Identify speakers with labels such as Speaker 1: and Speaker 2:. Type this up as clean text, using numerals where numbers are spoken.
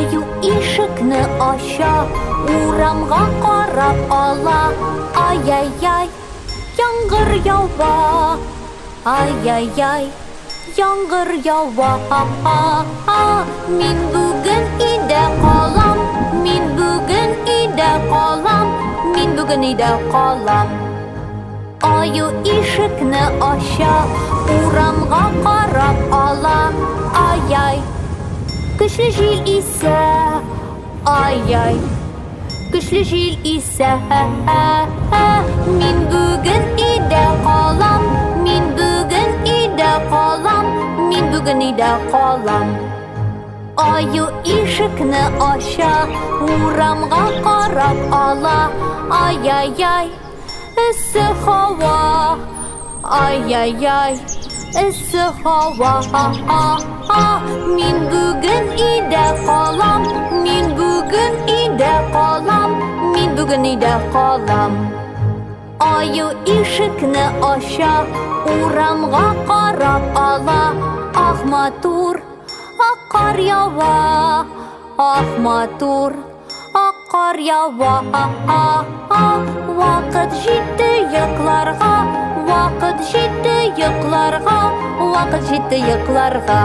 Speaker 1: Аю ишекне ача, урамга карап ала. Ай-яй-яй, яңгыр ява. Ай-яй-яй, яңгыр ява. Мин бүген өйдә калам. Мин бүген өйдә калам. Мин бүген өйдә калам. Аю ишекне ача, урамга карап ала. Ай-яй, көчле җил исә. Ай-яй, көчле җил исә. Мин бүген өйдә калам. Мин бүген өйдә калам. Мин бүген өйдә калам. Аю ишекне ача, урамга карап ала. Ай-яй-яй, эссе һава. Ай-яй-яй, эссе һава. Мин бүген өйдә калам. Мин бүген өйдә калам. Мин бүген өйдә калам. Аю ишекне ача, урамга карап ала. Ах, матур, ак кар ява. Ах, матур, ак кар ява. Вакыт җитте йокларга. Вакыт җитте йокларга. Вакыт җитте йокларга.